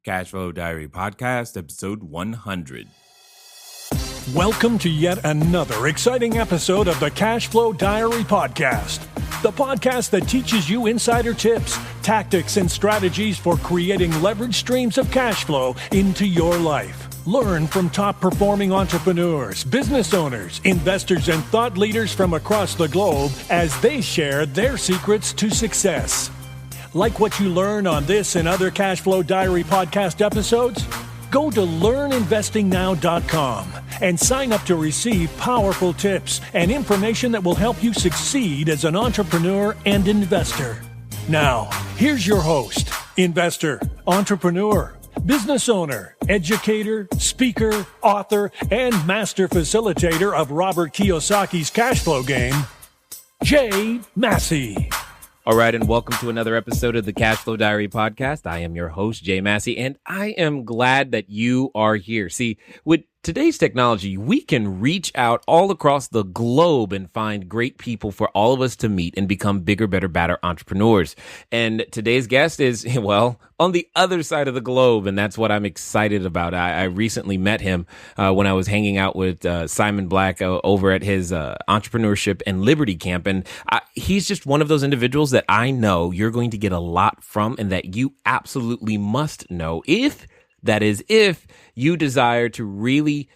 Cashflow Diary Podcast, episode 100. Welcome to yet another exciting episode of the Cashflow Diary Podcast, the podcast that teaches you insider tips, tactics, and strategies for creating leverage streams of cash flow into your life. Learn from top-performing entrepreneurs, business owners, investors, and thought leaders from across the globe as they share their secrets to success. Like what you learn on this and other Cashflow Diary podcast episodes? Go to learninvestingnow.com and sign up to receive powerful tips and information that will help you succeed as an entrepreneur and investor. Now, here's your host, investor, entrepreneur, business owner, educator, speaker, author, and master facilitator of Robert Kiyosaki's cash flow game, Jay Massey. All right, and welcome to another episode of the Cashflow Diary Podcast. I am your host, Jay Massey, and I am glad that you are here. See, with today's technology, we can reach out all across the globe and find great people for all of us to meet and become bigger, better, badder entrepreneurs. And today's guest is, well, on the other side of the globe, and that's what I'm excited about. I recently met him when I was hanging out with Simon Black over at his entrepreneurship and liberty camp, and he's just one of those individuals that I know you're going to get a lot from and that you absolutely must know if you desire to really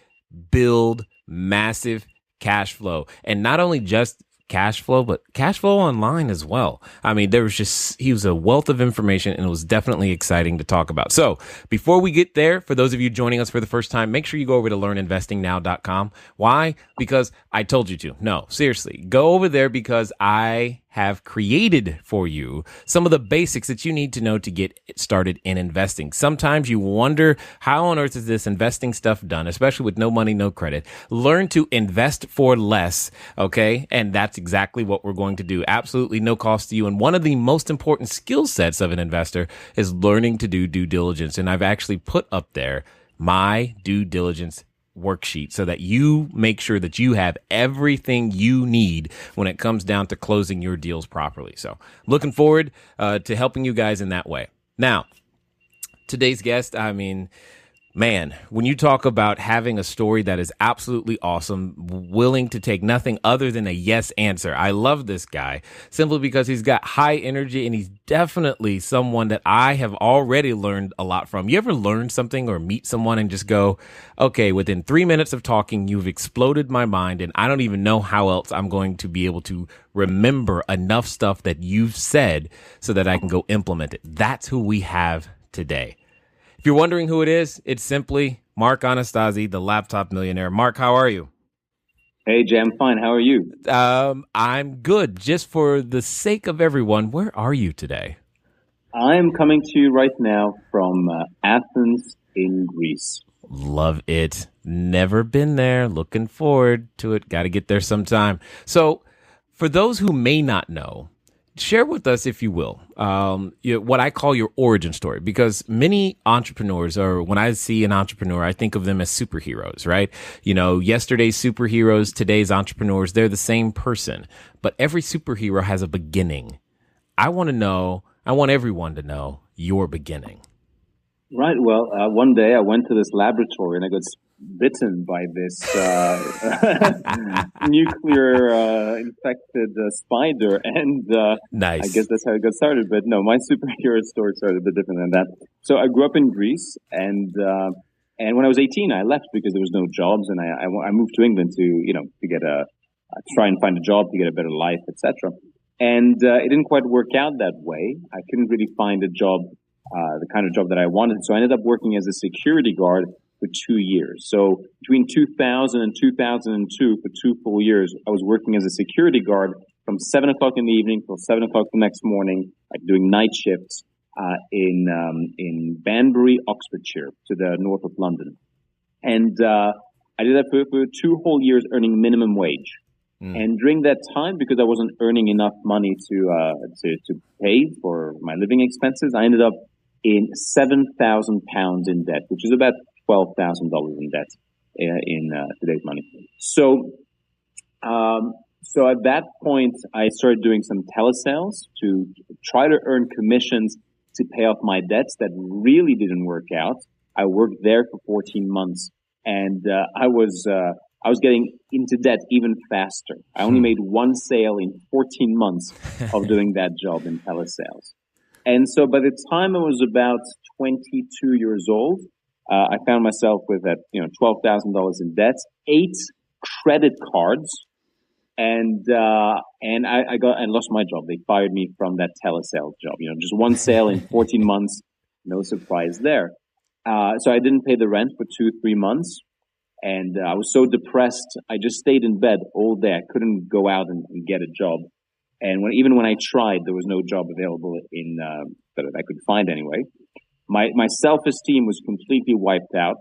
build massive cash flow, and not only just cash flow, but cash flow online as well. I mean, he was a wealth of information, and it was definitely exciting to talk about. So before we get there, for those of you joining us for the first time, make sure you go over to learninvestingnow.com. Why? Because I told you to. No, seriously, go over there because I have created for you some of the basics that you need to know to get started in investing. Sometimes you wonder, how on earth is this investing stuff done, especially with no money, no credit? Learn to invest for less, okay? And that's exactly what we're going to do. Absolutely no cost to you. And one of the most important skill sets of an investor is learning to do due diligence. And I've actually put up there my due diligence worksheet so that you make sure that you have everything you need when it comes down to closing your deals properly. So looking forward to helping you guys in that way. Now, today's guest, I mean, man, when you talk about having a story that is absolutely awesome, willing to take nothing other than a yes answer. I love this guy simply because he's got high energy, and he's definitely someone that I have already learned a lot from. You ever learn something or meet someone and just go, okay, within 3 minutes of talking, you've exploded my mind, and I don't even know how else I'm going to be able to remember enough stuff that you've said so that I can go implement it. That's who we have today. If you're wondering who it is, it's simply Mark Anastasi, the laptop millionaire. Mark, how are you? Hey, Jay, I'm fine. How are you? I'm good. Just for the sake of everyone, where are you today? I'm coming to you right now from Athens in Greece. Love it. Never been there. Looking forward to it. Got to get there sometime. So for those who may not know, share with us, if you will, what I call your origin story, because many entrepreneurs, or when I see an entrepreneur, I think of them as superheroes, right? You know, yesterday's superheroes, today's entrepreneurs, they're the same person, but every superhero has a beginning. I want everyone to know your beginning. Right. Well, one day I went to this laboratory and I got bitten by this nuclear infected spider, and nice. I guess that's how it got started. But no, my superhero story started a bit different than that. So I grew up in Greece, and when I was 18, I left because there was no jobs, and I moved to England to get try and find a job to get a better life, etc. And it didn't quite work out that way. I couldn't really find a job, the kind of job that I wanted. So I ended up working as a security guard for 2 years. So between 2000 and 2002, for 2 full years, I was working as a security guard from 7 o'clock in the evening till 7 o'clock the next morning, doing night shifts in Banbury, Oxfordshire, to the north of London. And I did that for 2 whole years, earning minimum wage. And during that time, because I wasn't earning enough money to pay for my living expenses, I ended up in £7,000 in debt, which is about $12,000 in debt in today's money. So at that point, I started doing some telesales to try to earn commissions to pay off my debts that really didn't work out. I worked there for 14 months, and I was getting into debt even faster. I only made one sale in 14 months of doing that job in telesales. And so by the time I was about 22 years old, I found myself with that, $12,000 in debt, 8 credit cards, and I lost my job. They fired me from that telesales job. Just one sale in 14 months, no surprise there. So I didn't pay the rent for 2-3 months, and I was so depressed. I just stayed in bed all day. I couldn't go out and get a job. And even when I tried, there was no job available that I could find anyway. My self-esteem was completely wiped out.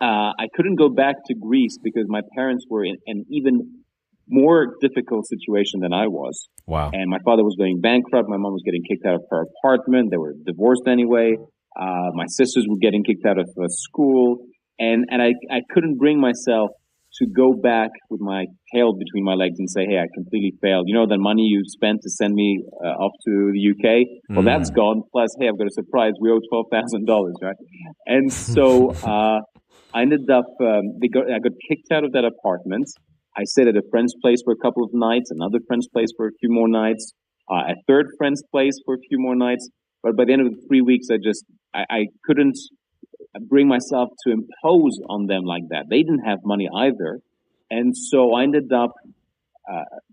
I couldn't go back to Greece because my parents were in an even more difficult situation than I was. Wow. And my father was going bankrupt. My mom was getting kicked out of her apartment. They were divorced anyway. My sisters were getting kicked out of school. And I couldn't bring myself to go back with my tail between my legs and say, hey, I completely failed. The money you spent to send me off to the UK? Well, that's gone. Plus, hey, I've got a surprise. We owe $12,000, right? And so I ended up, I got kicked out of that apartment. I stayed at a friend's place for a couple of nights, another friend's place for a few more nights, a third friend's place for a few more nights. But by the end of the 3 weeks, I couldn't bring myself to impose on them like that. They didn't have money either. And so I ended up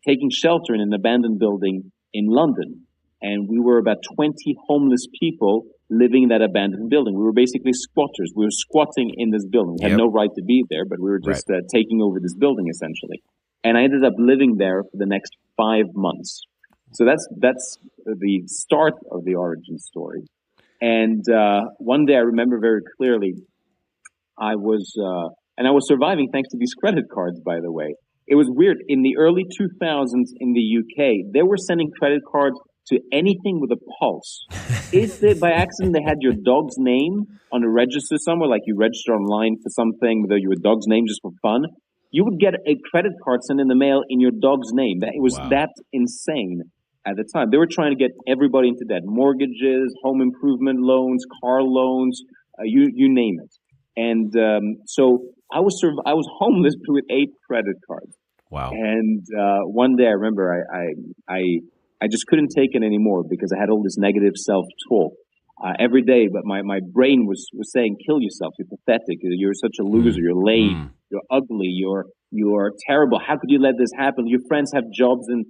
taking shelter in an abandoned building in London. And we were about 20 homeless people living in that abandoned building. We were basically squatters. We were squatting in this building. We had no right to be there, but we were just taking over this building essentially. And I ended up living there for the next 5 months. So that's the start of the origin story. And one day I remember very clearly, I was surviving thanks to these credit cards, by the way. It was weird. In the early 2000s in the UK, they were sending credit cards to anything with a pulse. If by accident they had your dog's name on a register somewhere, like you register online for something with your dog's name just for fun, you would get a credit card sent in the mail in your dog's name. It was that insane. At the time, they were trying to get everybody into debt: mortgages, home improvement loans, car loans, you name it. And so I was homeless with 8 credit cards. Wow! And one day, I remember I just couldn't take it anymore because I had all this negative self-talk every day. But my brain was saying, "Kill yourself. You're pathetic. You're such a loser. You're lame. You're ugly. You're terrible. How could you let this happen? Your friends have jobs and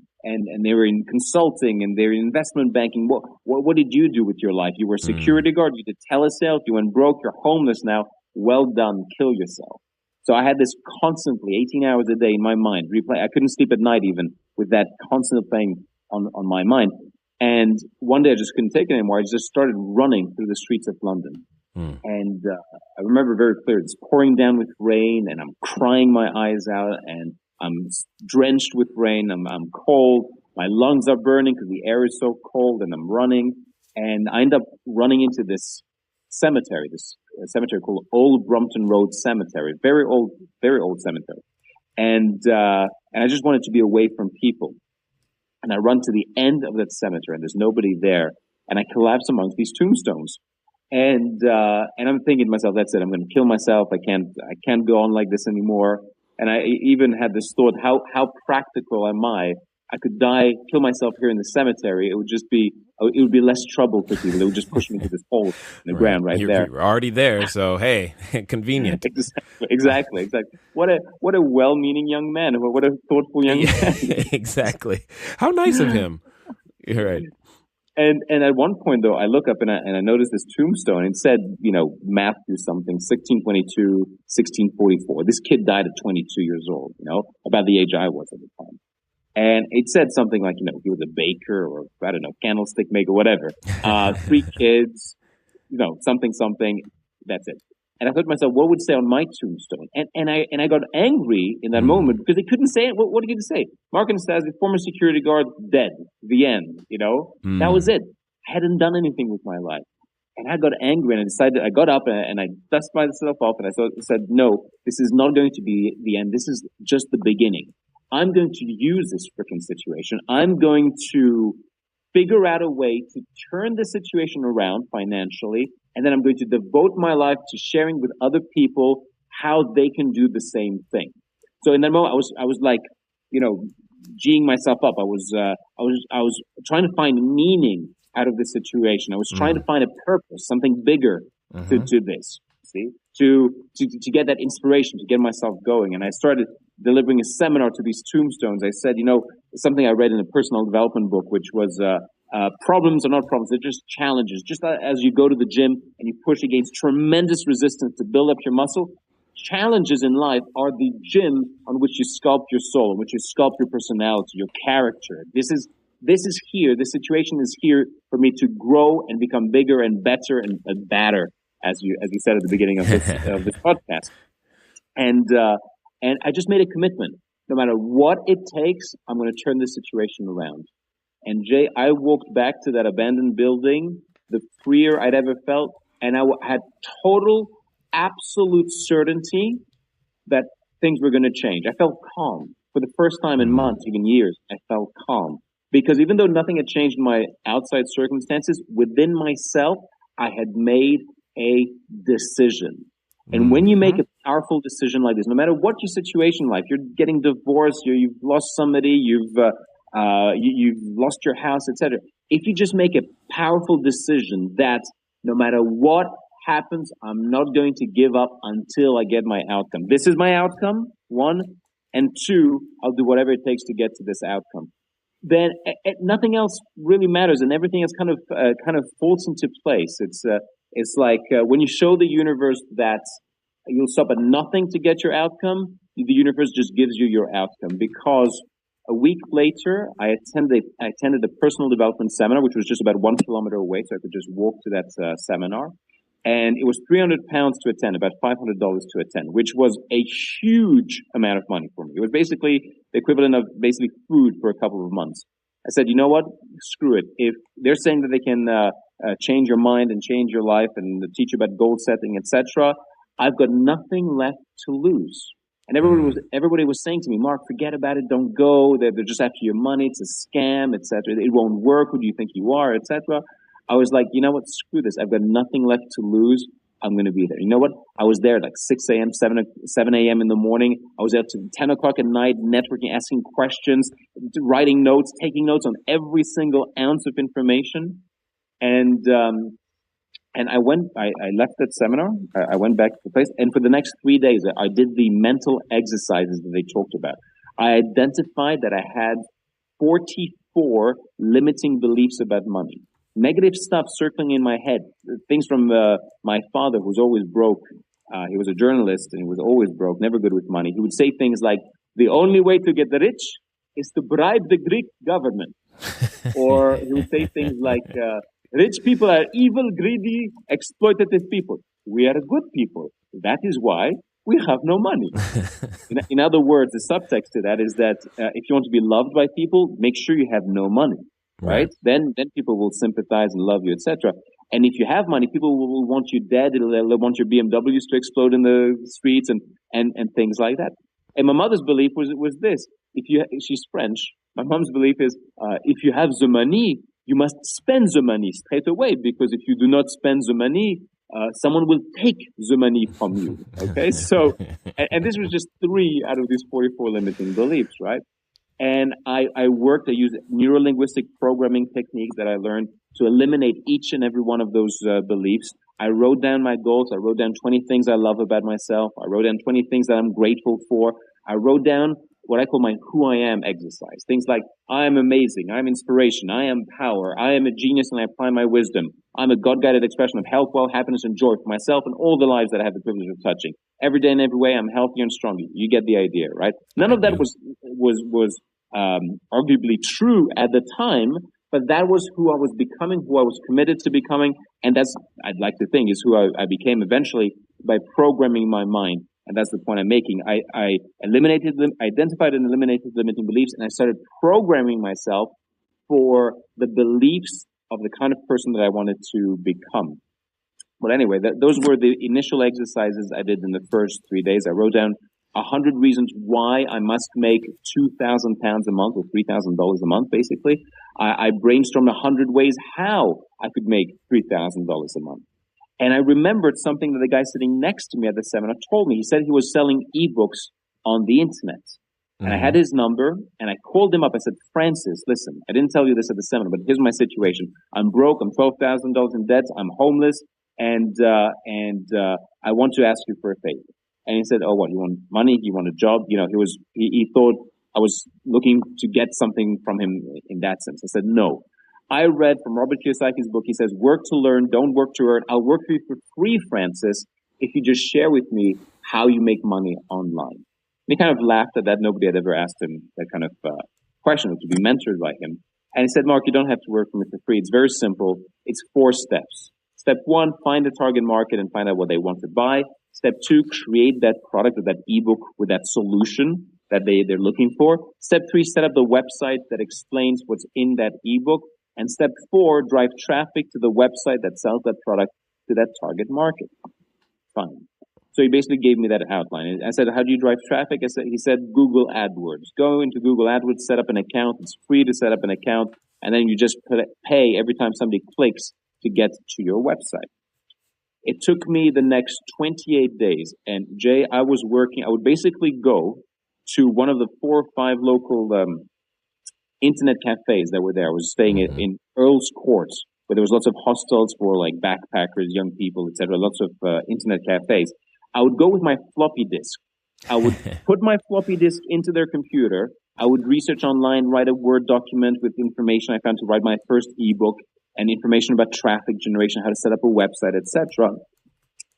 they were in consulting and they're in investment banking. What did you do with your life? You were a security guard. You did telesales. You went broke. You're homeless now. Well done. Kill yourself." So I had this constantly 18 hours a day in my mind replay. I couldn't sleep at night even with that constant playing on my mind. And one day I just couldn't take it anymore. I just started running through the streets of London. And I remember very clear, it's pouring down with rain and I'm crying my eyes out and I'm drenched with rain. I'm cold. My lungs are burning because the air is so cold and I'm running. And I end up running into this cemetery called Old Brompton Road Cemetery. Very old cemetery. And I just wanted to be away from people. And I run to the end of that cemetery and there's nobody there. And I collapse amongst these tombstones. And I'm thinking to myself, that's it. I'm going to kill myself. I can't go on like this anymore. And I even had this thought, how practical am I? I could die, kill myself here in the cemetery. It would be less trouble for people. They would just push me to this hole in the ground right there. You're already there, so hey, convenient. Exactly. What a well-meaning young man. What a thoughtful young man. Exactly. How nice of him. You're right. And at one point, though, I look up and I notice this tombstone. It said, Matthew something, 1622, 1644. This kid died at 22 years old, about the age I was at the time. And it said something like, he was a baker or, I don't know, candlestick maker, whatever. 3 kids, something. That's it. And I thought to myself, what would it say on my tombstone? And I got angry in that moment because they couldn't say it. What did it say? Mark Anastasi, former security guard, dead. The end. That was it. I hadn't done anything with my life. And I got angry and I got up and I dusted myself off and I said, no, this is not going to be the end. This is just the beginning. I'm going to use this freaking situation. I'm going to figure out a way to turn the situation around financially, and then I'm going to devote my life to sharing with other people how they can do the same thing. So in that moment, I was like, G'ing myself up. I was trying to find meaning out of the situation. I was trying to find a purpose, something bigger to this. See, to get that inspiration, to get myself going. And I started delivering a seminar to these tombstones. I said, something I read in a personal development book, which was problems are not problems; they're just challenges. Just as you go to the gym and you push against tremendous resistance to build up your muscle, challenges in life are the gym on which you sculpt your soul, on which you sculpt your personality, your character. This is here. This situation is here for me to grow and become bigger and better and badder, as you said at the beginning of this podcast. And I just made a commitment. No matter what it takes, I'm going to turn this situation around. And Jay, I walked back to that abandoned building, the freer I'd ever felt, and I had total, absolute certainty that things were going to change. I felt calm. For the first time in months, even years, I felt calm. Because even though nothing had changed in my outside circumstances, within myself, I had made a decision. And when you make a powerful decision like this, no matter what your situation in life, you're getting divorced, you've lost somebody, you've lost your house, etc. If you just make a powerful decision that no matter what happens, I'm not going to give up until I get my outcome. This is my outcome, one, and two, I'll do whatever it takes to get to this outcome. Then nothing else really matters, and everything else kind of falls into place. It's like when you show the universe that you'll stop at nothing to get your outcome, the universe just gives you your outcome. Because a week later, I attended a personal development seminar, which was just about 1 kilometer away, so I could just walk to that seminar. And it was £300 to attend, about $500 to attend, which was a huge amount of money for me. It was basically the equivalent of basically food for a couple of months. I said, you know what? Screw it. If they're saying that they can change your mind and change your life and teach you about goal setting, etc., I've got nothing left to lose. And everybody was saying to me, Mark, forget about it. Don't go. They're just after your money. It's a scam, etc. It won't work. Who do you think you are, etc. I was like, you know what? Screw this. I've got nothing left to lose. I'm going to be there. You know what? I was there at like 6 a.m., 7 a.m. in the morning. I was there till 10 o'clock at night, networking, asking questions, writing notes, taking notes on every single ounce of information. And I left that seminar. I went back to the place. And for the next 3 days, I did the mental exercises that they talked about. I identified that I had 44 limiting beliefs about money. Negative stuff circling in my head, things from my father, who's always broke. He was a journalist and he was always broke, never good with money. He would say things like, the only way to get rich is to bribe the Greek government. Or he would say things like, rich people are evil, greedy, exploitative people. We are good people. That is why we have no money. In other words, the subtext to that is that if you want to be loved by people, make sure you have no money. Right? Then people will sympathize and love you, etc. And if you have money, people will want you dead. They'll want your BMWs to explode in the streets and things like that. And my mother's belief was this: she's French. My mom's belief is if you have the money, you must spend the money straight away, because if you do not spend the money, someone will take the money from you. Okay, so and this was just 3 out of these 44 limiting beliefs, right? And I used neuro-linguistic programming techniques that I learned to eliminate each and every one of those beliefs. I wrote down my goals. I wrote down 20 things I love about myself. I wrote down 20 things that I'm grateful for. I wrote down what I call my who I am exercise. Things like, I am amazing. I am inspiration. I am power. I am a genius and I apply my wisdom. I'm a God-guided expression of health, wealth, happiness, and joy for myself and all the lives that I have the privilege of touching. Every day and every way, I'm healthier and stronger. You get the idea, right? None of that was arguably true at the time, but that was who I was becoming, who I was committed to becoming, and that's, I'd like to think, is who I became eventually by programming my mind. And that's the point I'm making. I identified and eliminated limiting beliefs, and I started programming myself for the beliefs of the kind of person that I wanted to become. But anyway, those were the initial exercises I did in the first 3 days. I wrote down 100 reasons why I must make £2,000 a month or $3,000 a month, basically. I brainstormed 100 ways how I could make $3,000 a month. And I remembered something that the guy sitting next to me at the seminar told me. He said he was selling ebooks on the internet. And I had his number, and I called him up. I said, Francis, listen, I didn't tell you this at the seminar, but here's my situation. I'm broke. I'm $12,000 in debt. I'm homeless, and I want to ask you for a favor. And he said, oh, what, you want money? You want a job? You know, he thought I was looking to get something from him in that sense. I said, no. I read from Robert Kiyosaki's book. He says, work to learn, don't work to earn. I'll work for you for free, Francis, if you just share with me how you make money online. And he kind of laughed at that. Nobody had ever asked him that kind of question, to be mentored by him. And he said, Mark, you don't have to work for me for free. It's very simple. It's 4 steps. Step 1, find the target market and find out what they want to buy. Step 2, create that product or that ebook with that solution that they're looking for. Step 3, set up the website that explains what's in that ebook. And step 4, drive traffic to the website that sells that product to that target market. Fine. So he basically gave me that outline. I said, how do you drive traffic? He said, Google AdWords. Go into Google AdWords, set up an account. It's free to set up an account. And then you just pay every time somebody clicks to get to your website. It took me the next 28 days. And Jay, I would basically go to one of the 4 or 5 local internet cafes that were there. I was staying in Earl's Court, where there was lots of hostels for like backpackers, young people, etc. Lots of internet cafes. I would go with my floppy disk. I would put my floppy disk into their computer. I would research online, write a Word document with information I found to write my first ebook and information about traffic generation, how to set up a website, etc.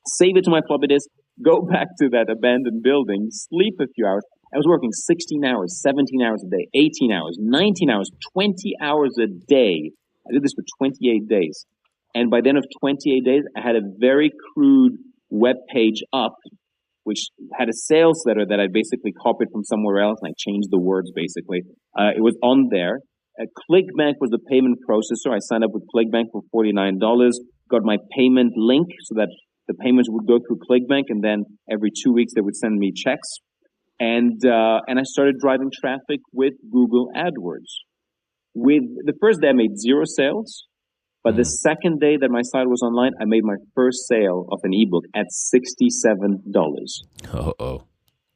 Save it to my floppy disk, go back to that abandoned building, sleep a few hours. I was working 16 hours, 17 hours a day, 18 hours, 19 hours, 20 hours a day. I did this for 28 days. And by the end of 28 days, I had a very crude web page up, which had a sales letter that I basically copied from somewhere else, and I changed the words basically. It was on there. ClickBank was the payment processor. I signed up with ClickBank for $49, got my payment link so that the payments would go through ClickBank, and then every 2 weeks they would send me checks. And I started driving traffic with Google AdWords. With the first day I made 0 sales, but the second day that my site was online, I made my first sale of an ebook at $67. Uh-oh.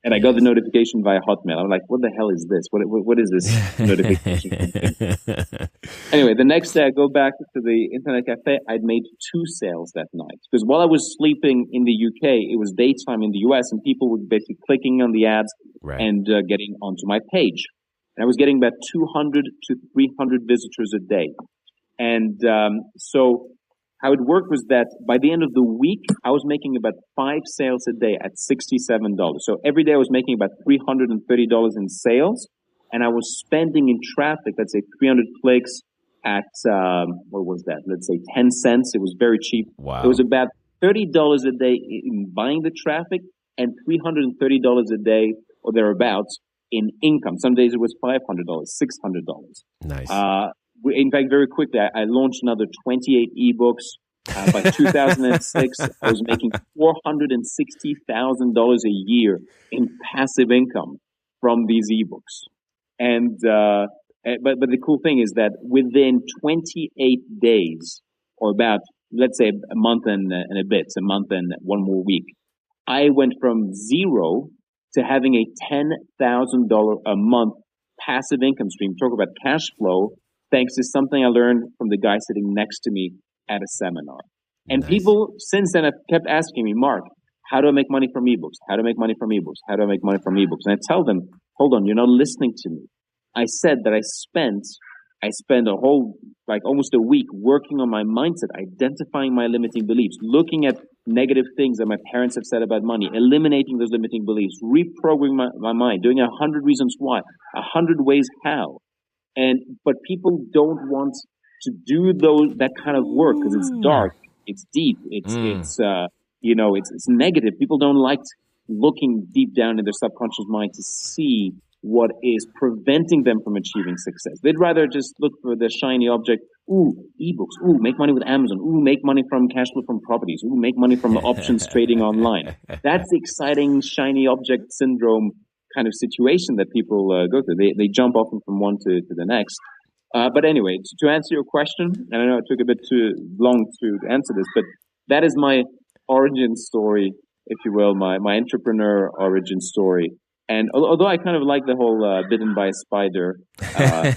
And I got the notification via Hotmail. I'm like, what the hell is this? What is this notification? Anyway, the next day I go back to the internet cafe. I'd made 2 sales that night. Because while I was sleeping in the UK, it was daytime in the US, and people were basically clicking on the ads and getting onto my page. And I was getting about 200 to 300 visitors a day. And so how it worked was that by the end of the week, I was making about 5 sales a day at $67. So every day I was making about $330 in sales, and I was spending in traffic, let's say 300 clicks at, what was that? Let's say 10 cents. It was very cheap. Wow. It was about $30 a day in buying the traffic and $330 a day or thereabouts in income. Some days it was $500, $600. Nice. In fact, very quickly, I launched another 28 ebooks. By 2006, I was making $460,000 a year in passive income from these ebooks. And but the cool thing is that within 28 days, or about, let's say, a month and a bit, a month and 1 more week, I went from 0 to having a $10,000 a month passive income stream. Talk about cash flow. Thanks to something I learned from the guy sitting next to me at a seminar. And people since then have kept asking me, Mark, how do I make money from ebooks? How do I make money from ebooks? How do I make money from ebooks? And I tell them, hold on, you're not listening to me. I said that I spent a whole, like almost a week working on my mindset, identifying my limiting beliefs, looking at negative things that my parents have said about money, eliminating those limiting beliefs, reprogramming my mind, doing 100 reasons why, 100 ways how. But people don't want to do that kind of work because it's dark, it's deep, it's negative. People don't like looking deep down in their subconscious mind to see what is preventing them from achieving success. They'd rather just look for the shiny object Ooh, ebooks. Ooh, make money with Amazon. Ooh, make money from cash flow from properties. Ooh, make money from options trading online. That's the exciting, shiny object syndrome kind of situation that people go through. They jump often from one to the next. But anyway, to answer your question, and I know it took a bit too long to answer this, but that is my origin story, if you will, my entrepreneur origin story. And although I kind of like the whole bitten by a spider story,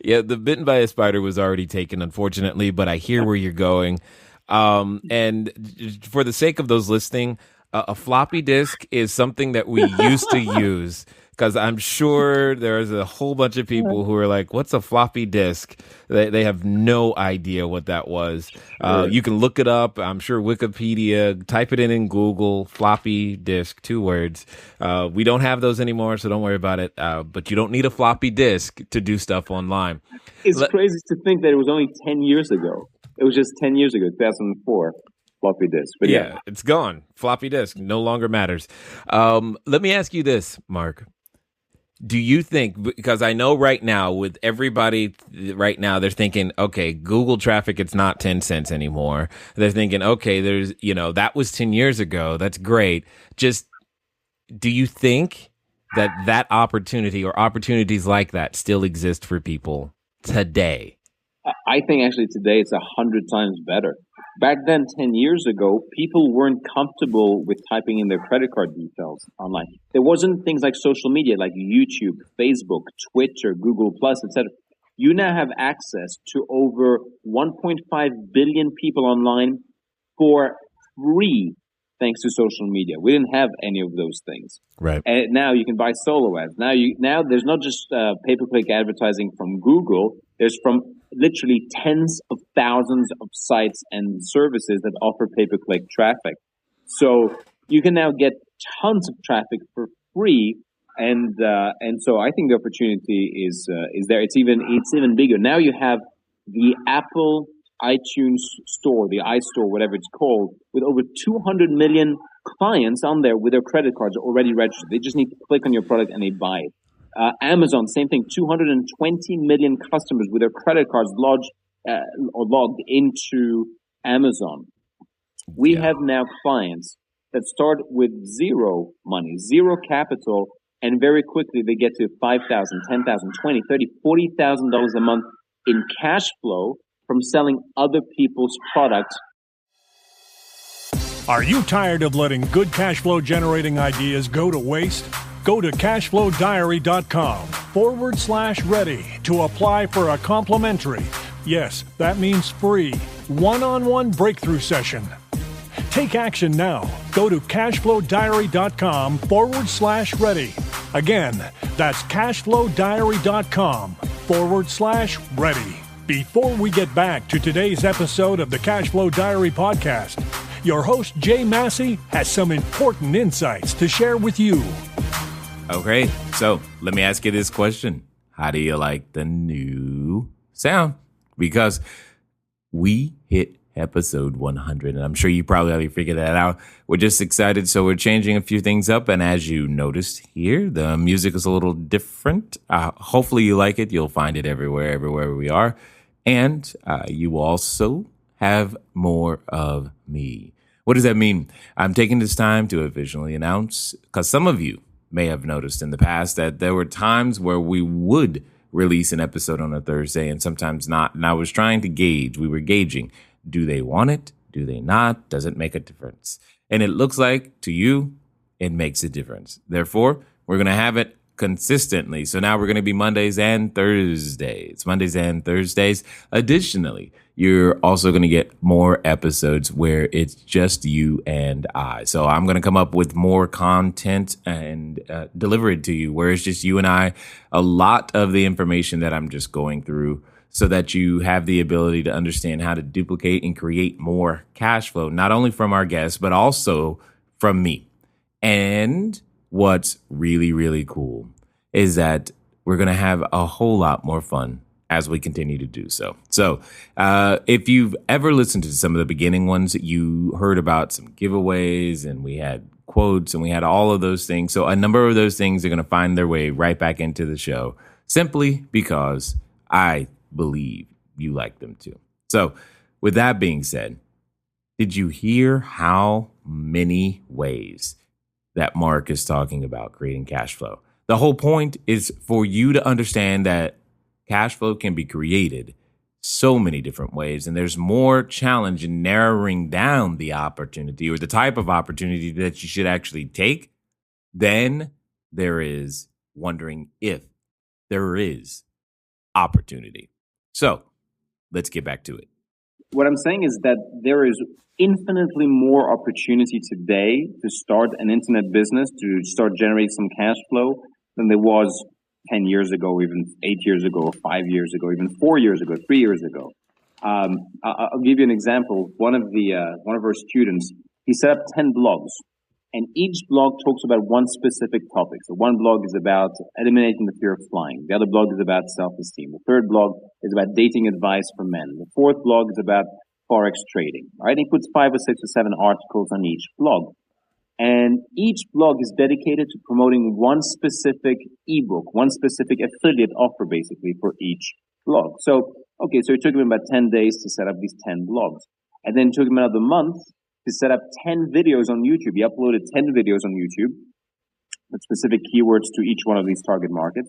Yeah, the bitten by a spider was already taken, unfortunately, but I hear where you're going. And for the sake of those listening, a floppy disk is something that we used to use, because I'm sure there's a whole bunch of people who are like, what's a floppy disk? They have no idea what that was. You can look it up. I'm sure Wikipedia, type it in Google, floppy disk, 2 words. We don't have those anymore, so don't worry about it. But you don't need a floppy disk to do stuff online. It's crazy to think that it was only 10 years ago. It was just 10 years ago, 2004. Floppy disk. But yeah, it's gone. Floppy disk no longer matters. Let me ask you this, Mark. Do you think, because I know right now with everybody right now, they're thinking, okay, Google traffic, it's not 10 cents anymore. They're thinking, okay, there's, that was 10 years ago. That's great. Just, do you think that opportunity or opportunities like that still exist for people today? I think actually today it's 100 times better. Back then, 10 years ago, people weren't comfortable with typing in their credit card details online. There wasn't things like social media like YouTube, Facebook, Twitter, Google+, etc. You now have access to over 1.5 billion people online for free thanks to social media. We didn't have any of those things. Right. And now you can buy solo ads. Now there's not just pay-per-click advertising from Google. There's from literally tens of thousands of sites and services that offer pay-per-click traffic. So you can now get tons of traffic for free, and so I think the opportunity is there. It's even bigger. Now you have the Apple iTunes store, the iStore, whatever it's called, with over 200 million clients on there with their credit cards already registered. They just need to click on your product and they buy it. Amazon, same thing, 220 million customers with their credit cards logged into Amazon. We have now clients that start with zero money, zero capital, and very quickly they get to $5,000, $10,000, $20,000, $30,000, $40,000 a month in cash flow from selling other people's products. Are you tired of letting good cash flow generating ideas go to waste? Go to cashflowdiary.com/ready to apply for a complimentary, yes, that means free, one-on-one breakthrough session. Take action now. Go to cashflowdiary.com/ready. Again, that's cashflowdiary.com/ready. Before we get back to today's episode of the Cashflow Diary podcast, your host, Jay Massey, has some important insights to share with you. Okay, so let me ask you this question. How do you like the new sound? Because we hit episode 100, and I'm sure you probably already figured that out. We're just excited, so we're changing a few things up, and as you noticed here, the music is a little different. Hopefully you like it. You'll find it everywhere we are. And you will also have more of me. What does that mean? I'm taking this time to officially announce, because some of you may have noticed in the past that there were times where we would release an episode on a Thursday and sometimes not. And I was trying to gauge, we were gauging, do they want it? Do they not? Does it make a difference? And it looks like to you, it makes a difference. Therefore, we're going to have it consistently. So now we're going to be Mondays and Thursdays. Additionally, you're also going to get more episodes where it's just you and I. So I'm going to come up with more content and deliver it to you where it's just you and I. A lot of the information that I'm just going through so that you have the ability to understand how to duplicate and create more cash flow, not only from our guests, but also from me. And what's really, really cool is that we're going to have a whole lot more fun as we continue to do so. So if you've ever listened to some of the beginning ones, you heard about some giveaways and we had quotes and we had all of those things. So a number of those things are going to find their way right back into the show simply because I believe you like them too. So with that being said, did you hear how many ways that Mark is talking about creating cash flow? The whole point is for you to understand that cash flow can be created so many different ways, and there's more challenge in narrowing down the opportunity or the type of opportunity that you should actually take than there is wondering if there is opportunity. So let's get back to it. What I'm saying is that there is infinitely more opportunity today to start an internet business, to start generating some cash flow than there was 10 years ago, or even 8 years ago, or 5 years ago, even 4 years ago, 3 years ago. I'll give you an example. One of our students, he set up 10 blogs, and each blog talks about one specific topic. So one blog is about eliminating the fear of flying. The other blog is about self-esteem. The third blog is about dating advice for men. The fourth blog is about Forex trading. All right? He puts 5 or 6 or 7 articles on each blog. And each blog is dedicated to promoting one specific ebook, one specific affiliate offer, basically, for each blog. So it took him about 10 days to set up these 10 blogs. And then it took him another month to set up 10 videos on YouTube. He uploaded 10 videos on YouTube with specific keywords to each one of these target markets.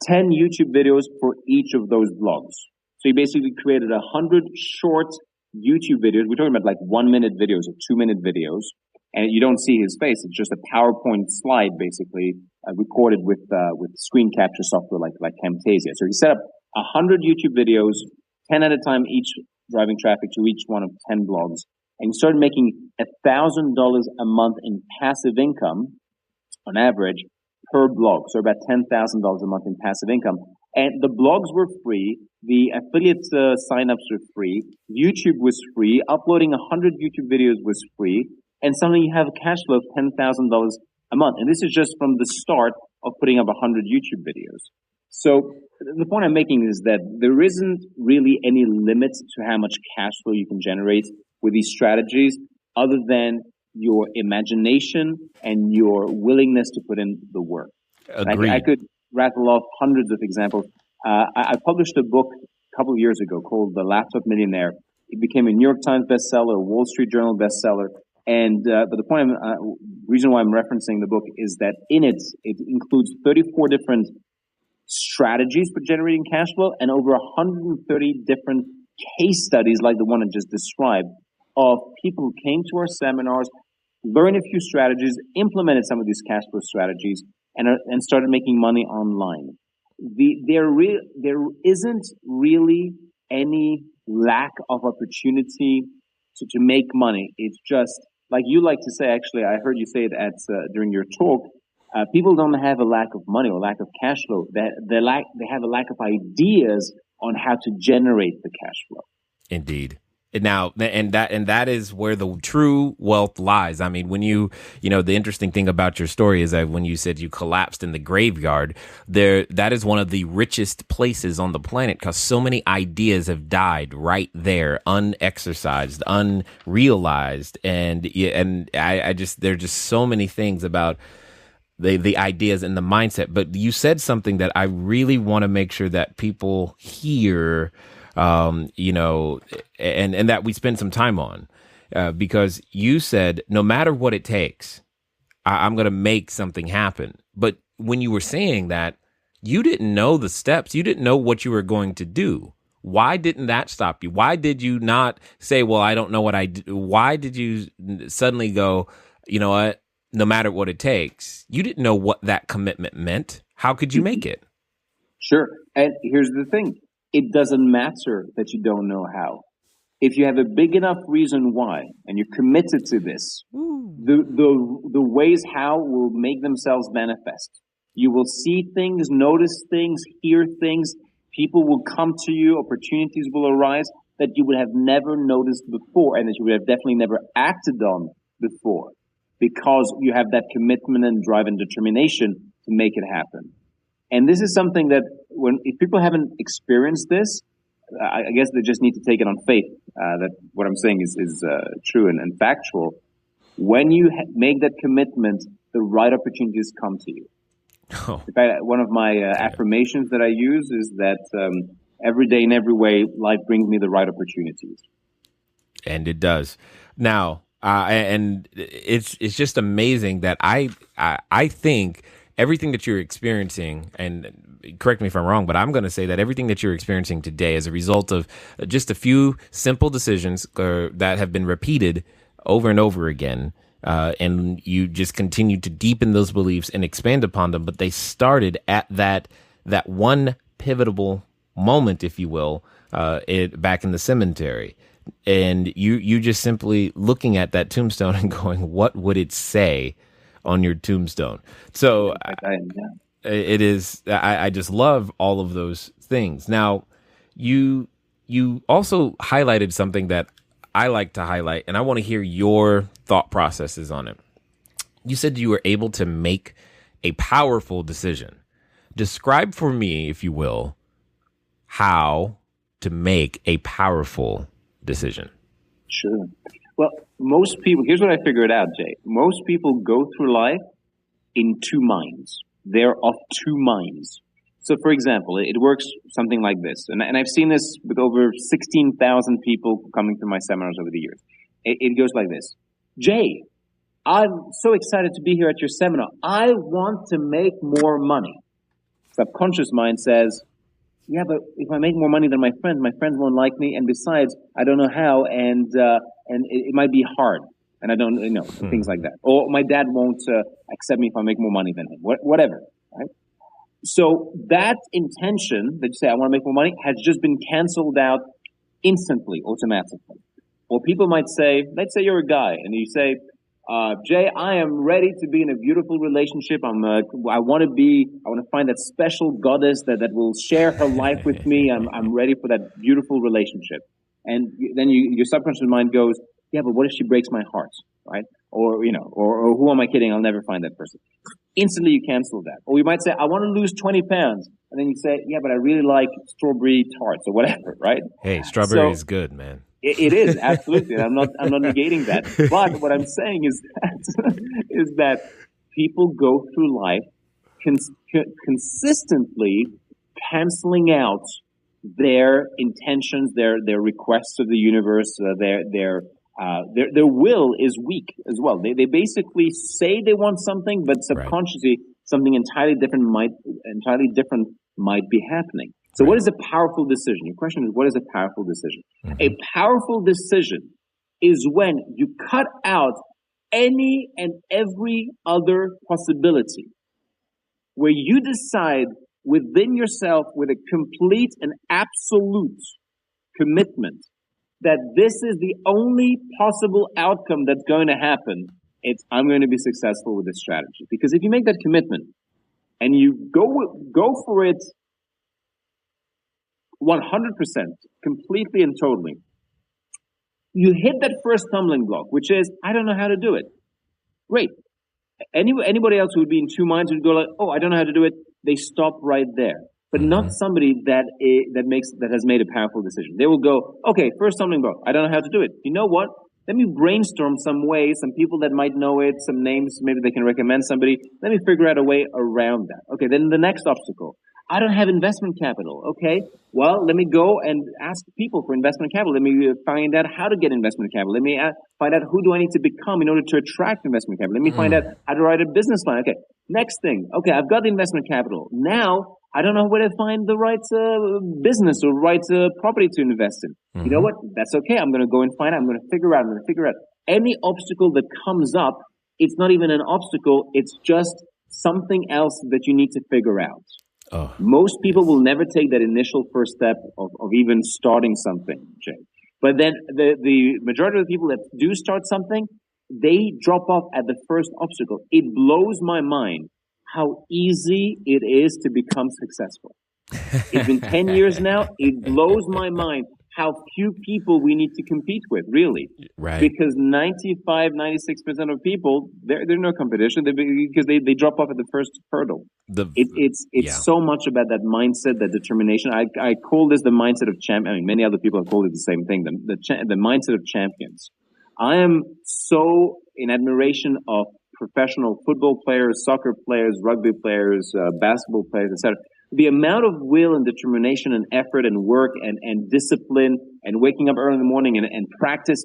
10 YouTube videos for each of those blogs. So he basically created 100 short YouTube videos. We're talking about like 1-minute videos or 2-minute videos. And you don't see his face. It's just a PowerPoint slide, basically, recorded with screen capture software like Camtasia. So he set up 100 YouTube videos, 10 at a time, each driving traffic to each one of 10 blogs. And he started making $1,000 a month in passive income, on average, per blog. So about $10,000 a month in passive income. And the blogs were free. The affiliate signups were free. YouTube was free. Uploading 100 YouTube videos was free. And suddenly you have a cash flow of $10,000 a month. And this is just from the start of putting up 100 YouTube videos. So the point I'm making is that there isn't really any limit to how much cash flow you can generate with these strategies other than your imagination and your willingness to put in the work. Agreed. I could rattle off hundreds of examples. I published a book a couple of years ago called The Laptop Millionaire. It became a New York Times bestseller, a Wall Street Journal bestseller. And but the point, reason why I'm referencing the book is that in it includes 34 different strategies for generating cash flow and over 130 different case studies like the one I just described of people who came to our seminars, learned a few strategies, implemented some of these cash flow strategies, and started making money online. There isn't really any lack of opportunity to make money. It's just, like you like to say, actually, I heard you say it during your talk, people don't have a lack of money or lack of cash flow. They have a lack of ideas on how to generate the cash flow. Indeed. Now, and that is where the true wealth lies. I mean, when the interesting thing about your story is that when you said you collapsed in the graveyard, that is one of the richest places on the planet because so many ideas have died right there, unexercised, unrealized, and there are just so many things about the ideas and the mindset. But you said something that I really want to make sure that people hear. And that we spend some time on, because you said, no matter what it takes, I'm going to make something happen. But when you were saying that, you didn't know the steps. You didn't know what you were going to do. Why didn't that stop you? Why did you not say, well, I don't know what I do? Why did you suddenly go, you know what, no matter what it takes? You didn't know what that commitment meant. How could you make it? Sure. And here's the thing. It doesn't matter that you don't know how. If you have a big enough reason why, and you're committed to this, the ways how will make themselves manifest. You will see things, notice things, hear things. People will come to you. Opportunities will arise that you would have never noticed before, and that you would have definitely never acted on before, because you have that commitment and drive and determination to make it happen. And this is something that if people haven't experienced this, I guess they just need to take it on faith, that what I'm saying is true and factual. When you make that commitment, the right opportunities come to you. In fact, one of my affirmations that I use is that every day in every way, life brings me the right opportunities. And it does. Now, and it's just amazing that I think everything that you're experiencing, and correct me if I'm wrong, but I'm going to say that everything that you're experiencing today is a result of just a few simple decisions that have been repeated over and over again. And you just continue to deepen those beliefs and expand upon them. But they started at that one pivotal moment, if you will, back in the cemetery. And you just simply looking at that tombstone and going, what would it say on your tombstone? So it is, I just love all of those things. Now, you also highlighted something that I like to highlight, and I want to hear your thought processes on it. You said you were able to make a powerful decision. Describe for me, if you will, how to make a powerful decision. Sure. Well, most people, here's what I figured out, Jay. Most people go through life in two minds. They're of two minds. So, for example, it works something like this. And I've seen this with over 16,000 people coming through my seminars over the years. It goes like this. Jay, I'm so excited to be here at your seminar. I want to make more money. Subconscious mind says, yeah, but if I make more money than my friends won't like me. And besides, I don't know how. And it might be hard. And I don't know, things like that. Or my dad won't accept me if I make more money than him. Whatever, right? So that intention that you say, I want to make more money, has just been canceled out instantly, automatically. Or people might say, let's say you're a guy and you say, Jay, I am ready to be in a beautiful relationship. I want to find that special goddess that will share her life with me. I'm ready for that beautiful relationship. And then your subconscious mind goes, yeah, but what if she breaks my heart, right? Or who am I kidding? I'll never find that person. Instantly you cancel that. Or you might say, I want to lose 20 pounds. And then you say, yeah, but I really like strawberry tarts or whatever, right? Hey, strawberry is good, man. It is, absolutely. I'm not negating that. But what I'm saying is that people go through life consistently canceling out their intentions, their requests of the universe, their will is weak as well. They basically say they want something, but subconsciously something entirely different might be happening. So what is a powerful decision? Your question is, what is a powerful decision? Mm-hmm. A powerful decision is when you cut out any and every other possibility, where you decide within yourself with a complete and absolute commitment that this is the only possible outcome that's going to happen. I'm going to be successful with this strategy. Because if you make that commitment and you go for it 100%, completely and totally, you hit that first stumbling block, which is, I don't know how to do it. Great. Anybody else who would be in two minds would go like, oh, I don't know how to do it. They stop right there. But not somebody that has made a powerful decision. They will go, okay, first stumbling block. I don't know how to do it. You know what? Let me brainstorm some ways, some people that might know it, some names, maybe they can recommend somebody. Let me figure out a way around that. Okay, then the next obstacle. I don't have investment capital. Okay, well, let me go and ask people for investment capital. Let me find out how to get investment capital. Let me find out who do I need to become in order to attract investment capital. Let me find out how to write a business plan. Okay, next thing. Okay, I've got the investment capital. Now, I don't know where to find the right business or right property to invest in. You know what? That's okay. I'm going to go and find out. I'm going to figure out. Any obstacle that comes up, it's not even an obstacle. It's just something else that you need to figure out. Oh, most people will never take that initial first step of even starting something, Jay. But then the majority of the people that do start something, they drop off at the first obstacle. It blows my mind how easy it is to become successful. It's been 10 years now. It blows my mind how few people we need to compete with, really. Right. Because 95, 96% of people, there's no competition because they drop off at the first hurdle. It's so much about that mindset, that determination. I call this the mindset of champions. I mean, many other people have called it the same thing, the mindset of champions. I am so in admiration of professional football players, soccer players, rugby players, basketball players, etc., the amount of will and determination and effort and work and discipline and waking up early in the morning and practice,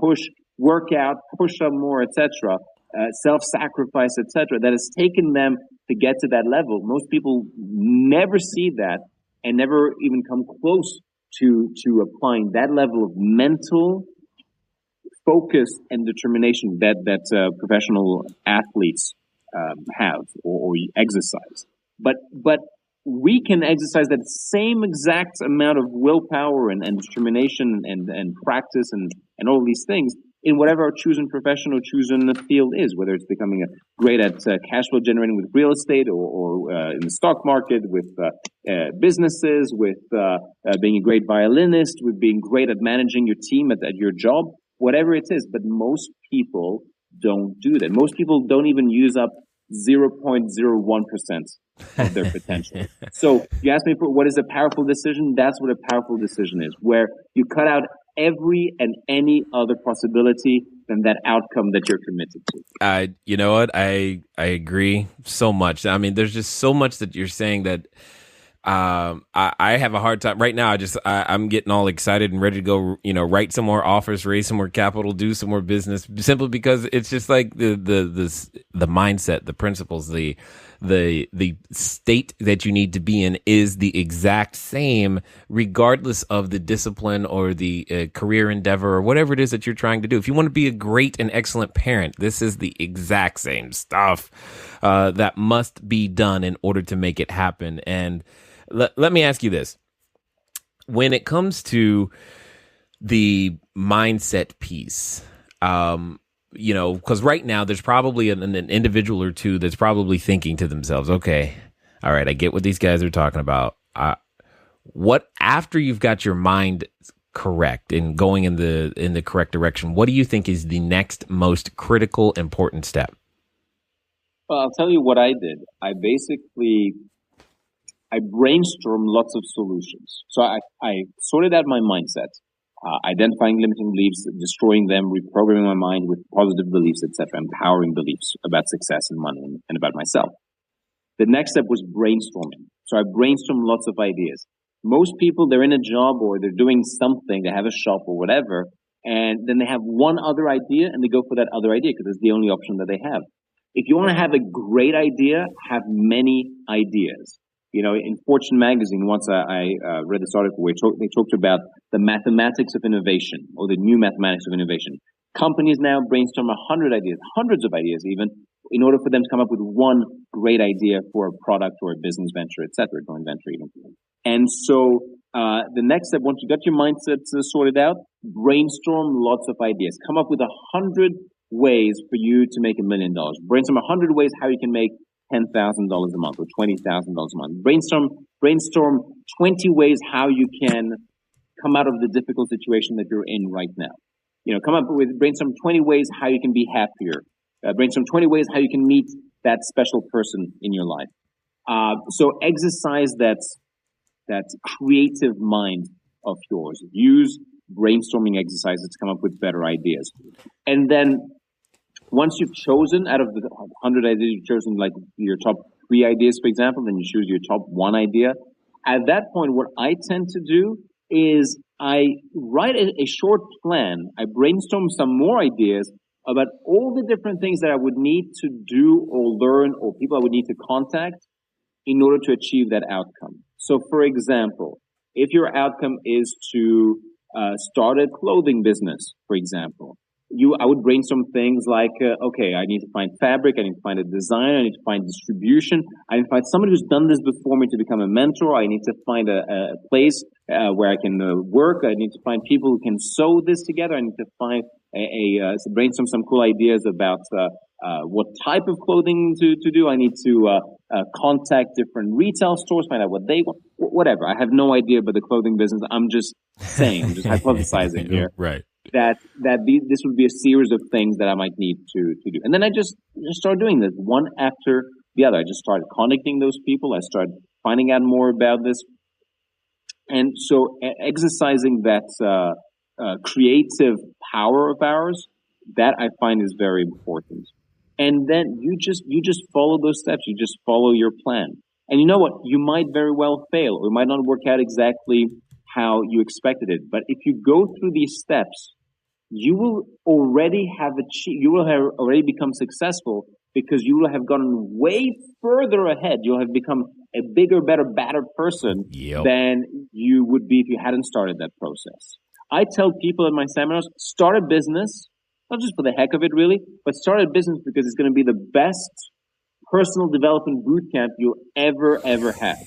push, work out, push some more, etc., self-sacrifice, etc., that has taken them to get to that level. Most people never see that and never even come close to applying that level of mental focus and determination that professional athletes have or exercise. But we can exercise that same exact amount of willpower and determination and practice and all these things in whatever our chosen profession or chosen field is, whether it's becoming great at cash flow generating with real estate or in the stock market, with businesses, with being a great violinist, with being great at managing your team at your job, whatever it is. But most people don't do that. Most people don't even use up 0.01% of their potential. So you ask me what is a powerful decision? That's what a powerful decision is, where you cut out every and any other possibility than that outcome that you're committed to. You know what? I agree so much. I mean, there's just so much that you're saying that I have a hard time right now. I'm getting all excited and ready to go, write some more offers, raise some more capital, do some more business, simply because it's just like the mindset, the principles, the state that you need to be in is the exact same, regardless of the discipline or the career endeavor or whatever it is that you're trying to do. If you want to be a great and excellent parent, this is the exact same stuff that must be done in order to make it happen. And let me ask you this. When it comes to the mindset piece, because right now there's probably an individual or two that's probably thinking to themselves, okay, all right, I get what these guys are talking about. What after you've got your mind correct and going in the correct direction, what do you think is the next most critical, important step? Well, I'll tell you what I did. I brainstormed lots of solutions. So I sorted out my mindset, identifying limiting beliefs, destroying them, reprogramming my mind with positive beliefs, etc., empowering beliefs about success and money and about myself. The next step was brainstorming. So I brainstormed lots of ideas. Most people, they're in a job or they're doing something, they have a shop or whatever, and then they have one other idea and they go for that other idea because it's the only option that they have. If you want to have a great idea, have many ideas. In Fortune magazine, once I read this article where they talked about the mathematics of innovation or the new mathematics of innovation. Companies now brainstorm 100 ideas, hundreds of ideas even, in order for them to come up with one great idea for a product or a business venture, et cetera, joint venture even. And so the next step, once you got your mindset sorted out, brainstorm lots of ideas. Come up with 100 ways for you to make $1 million. Brainstorm 100 ways how you can make $10,000 a month or $20,000 a month. Brainstorm 20 ways how you can come out of the difficult situation that you're in right now. Brainstorm 20 ways how you can be happier. Brainstorm 20 ways how you can meet that special person in your life. So exercise that creative mind of yours. Use brainstorming exercises to come up with better ideas. And then once you've chosen out of the 100 ideas, you've chosen like your top 3 ideas, for example, then you choose your top 1 idea. At that point, what I tend to do is I write a short plan. I brainstorm some more ideas about all the different things that I would need to do or learn or people I would need to contact in order to achieve that outcome. So, for example, if your outcome is to start a clothing business, for example, I would brainstorm things like, okay, I need to find fabric, I need to find a designer, I need to find distribution, I need to find somebody who's done this before me to become a mentor, I need to find a place where I can work, I need to find people who can sew this together, I need to find brainstorm some cool ideas about what type of clothing to do, I need to contact different retail stores, find out what they want, whatever. I have no idea about the clothing business, I'm just saying, I'm just hypothesizing here. Right. This would be a series of things that I might need to do. And then I just start doing this one after the other. I just started contacting those people. I started finding out more about this. And so exercising that creative power of ours, that I find is very important. And then you just follow those steps. You just follow your plan. And you know what? You might very well fail, or it might not work out exactly how you expected it. But if you go through these steps, you will already have achieved, you will have already become successful because you will have gotten way further ahead. You'll have become a bigger, better, badder person than you would be if you hadn't started that process. I tell people in my seminars, start a business, not just for the heck of it really, but start a business because it's going to be the best personal development boot camp you'll ever have.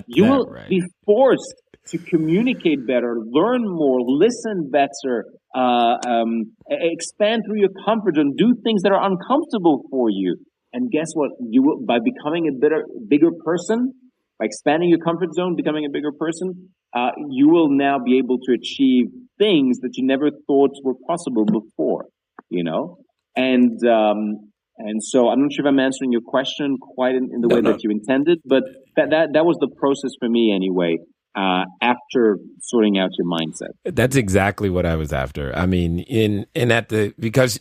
You will right. be forced to communicate better, learn more, listen better, expand through your comfort zone, do things that are uncomfortable for you. And guess what? You will, by becoming a bigger person, by expanding your comfort zone, becoming a bigger person, you will now be able to achieve things that you never thought were possible before, you know? And so I'm not sure if I'm answering your question quite in the way that you intended, but that was the process for me anyway. After sorting out your mindset. That's exactly what I was after. I mean, because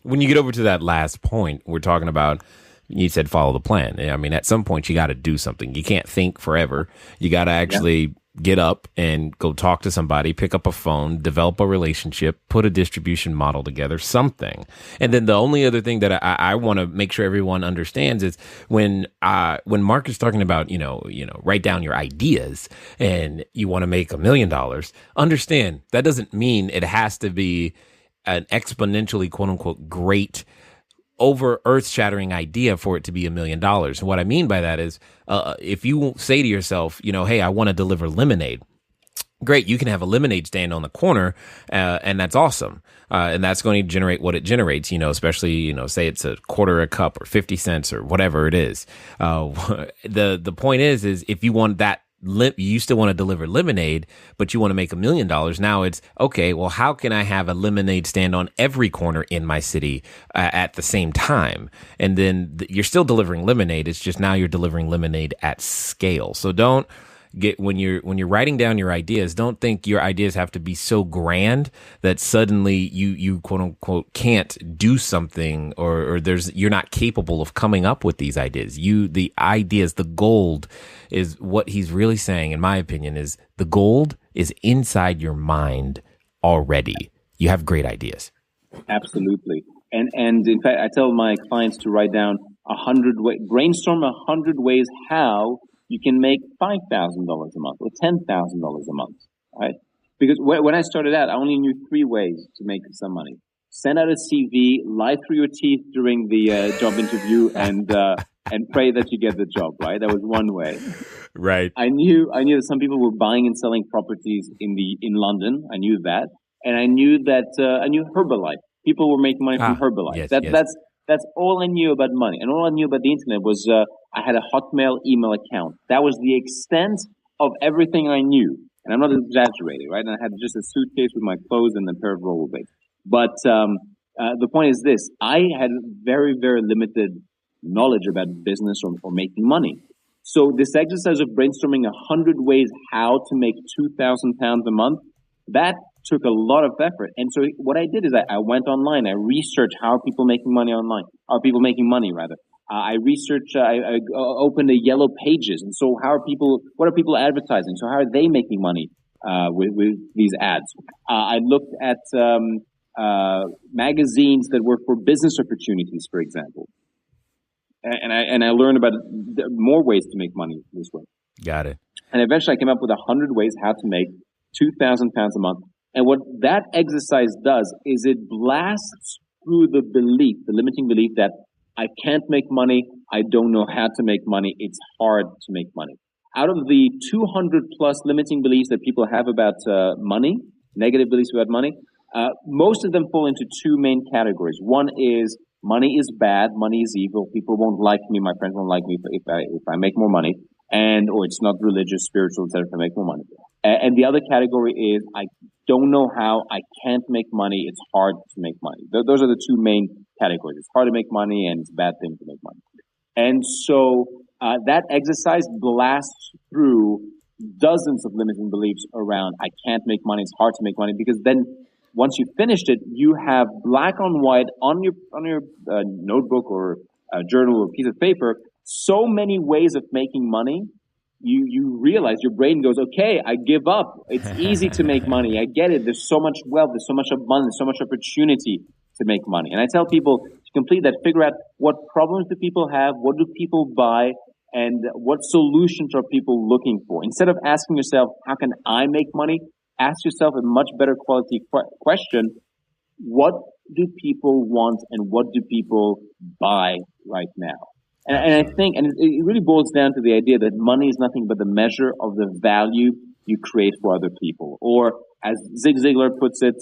when you get over to that last point, we're talking about, you said follow the plan. I mean, at some point you got to do something. You can't think forever. You got to actually get up and go talk to somebody, pick up a phone, develop a relationship, put a distribution model together, something. And then the only other thing that I want to make sure everyone understands is when Mark is talking about, write down your ideas and you want to make $1 million, understand that doesn't mean it has to be an exponentially quote unquote great over earth-shattering idea for it to be $1 million. And what I mean by that is, if you say to yourself, hey, I want to deliver lemonade. Great, you can have a lemonade stand on the corner, and that's awesome. And that's going to generate what it generates, especially, say it's a quarter a cup or 50 cents or whatever it is. The point is if you want that, you still want to deliver lemonade, but you want to make $1 million. Now it's, okay, well, how can I have a lemonade stand on every corner in my city at the same time? And then you're still delivering lemonade. It's just now you're delivering lemonade at scale. So don't get, when you're writing down your ideas, don't think your ideas have to be so grand that suddenly you quote unquote can't do something or you're not capable of coming up with these ideas. The ideas, the gold is what he's really saying, in my opinion, is the gold is inside your mind already. You have great ideas. Absolutely. And in fact, I tell my clients to write down brainstorm 100 ways how you can make $5,000 a month or $10,000 a month, right? Because when I started out, I only knew 3 ways to make some money. Send out a CV, lie through your teeth during the job interview, and pray that you get the job, right? That was one way. Right. I knew that some people were buying and selling properties in London. I knew that. And I knew Herbalife. People were making money from Herbalife. Yes, That's all I knew about money. And all I knew about the internet was I had a Hotmail email account. That was the extent of everything I knew. And I'm not exaggerating, right? And I had just a suitcase with my clothes and a pair of rollerblades. But the point is this. I had very, very limited knowledge about business or making money. So this exercise of brainstorming 100 ways how to make £2,000 a month, that took a lot of effort. And so what I did is I went online. I researched how are people making money online. Are people making money, rather? I researched, I opened the yellow pages. And so what are people advertising? So how are they making money with these ads? I looked at magazines that were for business opportunities, for example. And I learned about more ways to make money this way. Got it. And eventually I came up with 100 ways how to make £2,000 a month. And what that exercise does is it blasts through the limiting belief that I can't make money, I don't know how to make money, it's hard to make money. Out of the 200 plus limiting beliefs that people have about money, negative beliefs about money, most of them fall into 2 main categories. One is money is bad, money is evil, people won't like me, my friends won't like me if I make more money, or it's not religious, spiritual, etc. if I make more money. And the other category is I don't know how, I can't make money, it's hard to make money. Those are the 2 main categories. It's hard to make money and it's a bad thing to make money. And so that exercise blasts through dozens of limiting beliefs around I can't make money, it's hard to make money, because then once you've finished it, you have black on white on your notebook or a journal or piece of paper so many ways of making money, you realize your brain goes, okay, I give up. It's easy to make money. I get it. There's so much wealth. There's so much abundance, so much opportunity to make money. And I tell people to complete that, figure out what problems do people have, what do people buy, and what solutions are people looking for. Instead of asking yourself, how can I make money? Ask yourself a much better quality question. What do people want and what do people buy right now? And I think, and it really boils down to the idea that money is nothing but the measure of the value you create for other people. Or as Zig Ziglar puts it,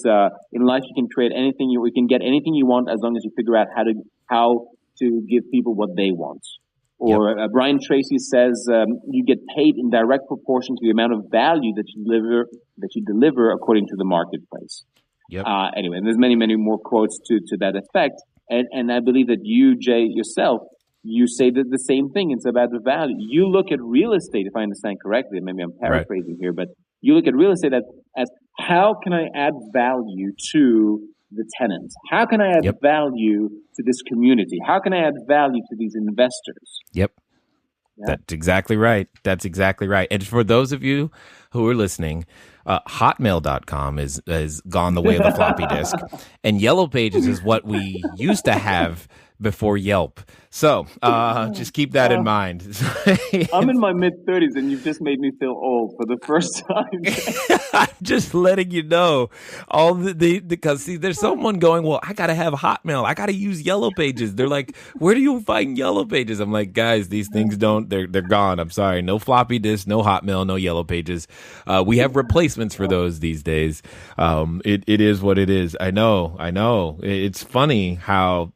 in life you can create anything, you can get anything you want as long as you figure out how to give people what they want. Or Brian Tracy says, you get paid in direct proportion to the amount of value that you deliver according to the marketplace. Anyway, and there's many, many more quotes to that effect. And I believe that you, Jay, yourself, you say that the same thing. It's about the value. You look at real estate, if I understand correctly, maybe I'm paraphrasing here, but you look at real estate as how can I add value to the tenants? How can I add value to this community? How can I add value to these investors? Yeah. That's exactly right. That's exactly right. And for those of you who are listening, Hotmail.com is gone the way of the floppy disk, and Yellow Pages is what we used to have before Yelp. So just keep that in mind. I'm in my mid-30s, and you've just made me feel old for the first time. I'm just letting you know because see, there's someone going, well, I got to have Hotmail. I got to use Yellow Pages. They're like, where do you find Yellow Pages? I'm like, guys, these things they're gone. I'm sorry. No floppy disk, no Hotmail, no Yellow Pages. We have replacements for those these days. It is what it is. I know. It's funny how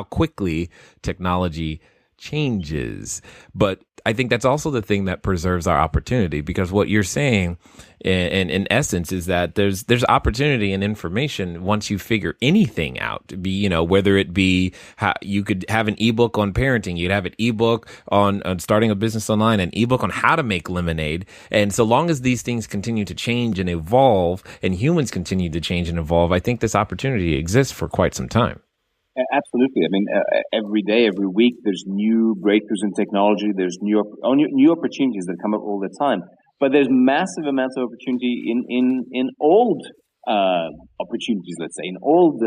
quickly technology changes, but I think that's also the thing that preserves our opportunity, because what you're saying in essence is that there's opportunity and information once you figure anything out. Whether it be how you could have an ebook on parenting, you'd have an ebook on starting a business online, an ebook on how to make lemonade. And so long as these things continue to change and evolve, and humans continue to change and evolve, I think this opportunity exists for quite some time. Absolutely. I mean, every day, every week, there's new breakthroughs in technology. There's new opportunities that come up all the time. But there's massive amounts of opportunity in old opportunities, let's say, in old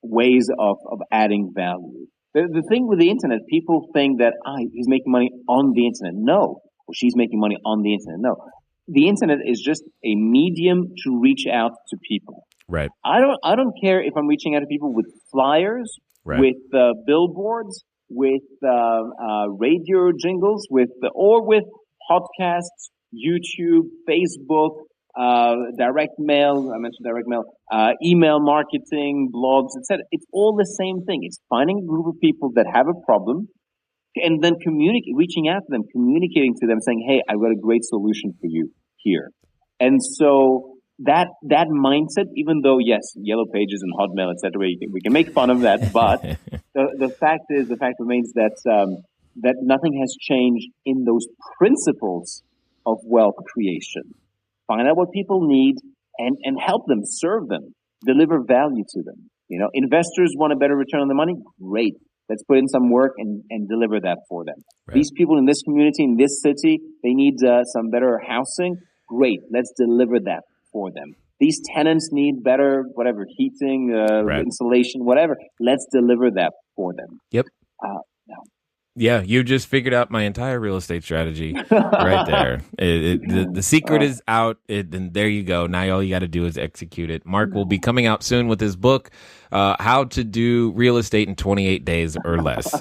ways of adding value. The thing with the internet, people think that he's making money on the internet. No. Or she's making money on the internet. No. The internet is just a medium to reach out to people. Right. I don't care if I'm reaching out to people with flyers, with billboards, with radio jingles, or with podcasts, YouTube, Facebook, direct mail. I mentioned direct mail, email marketing, blogs, etc. It's all the same thing. It's finding a group of people that have a problem, and then reaching out to them, communicating to them, saying, "Hey, I've got a great solution for you here." And so that mindset, even though yes, Yellow Pages and Hotmail, etc., we can make fun of that, but the fact remains that nothing has changed in those principles of wealth creation. Find out what people need and help them, serve them, deliver value to them. Investors want a better return on the money. Great. Let's put in some work and deliver that for them. Right. These people in this community, in this city, they need some better housing. Great. Let's deliver that for them. These tenants need better, heating, insulation, whatever. Let's deliver that for them. Yep. Yeah, you just figured out my entire real estate strategy right there. The secret is out, and there you go. Now all you got to do is execute it. Mark will be coming out soon with his book, How to Do Real Estate in 28 Days or Less.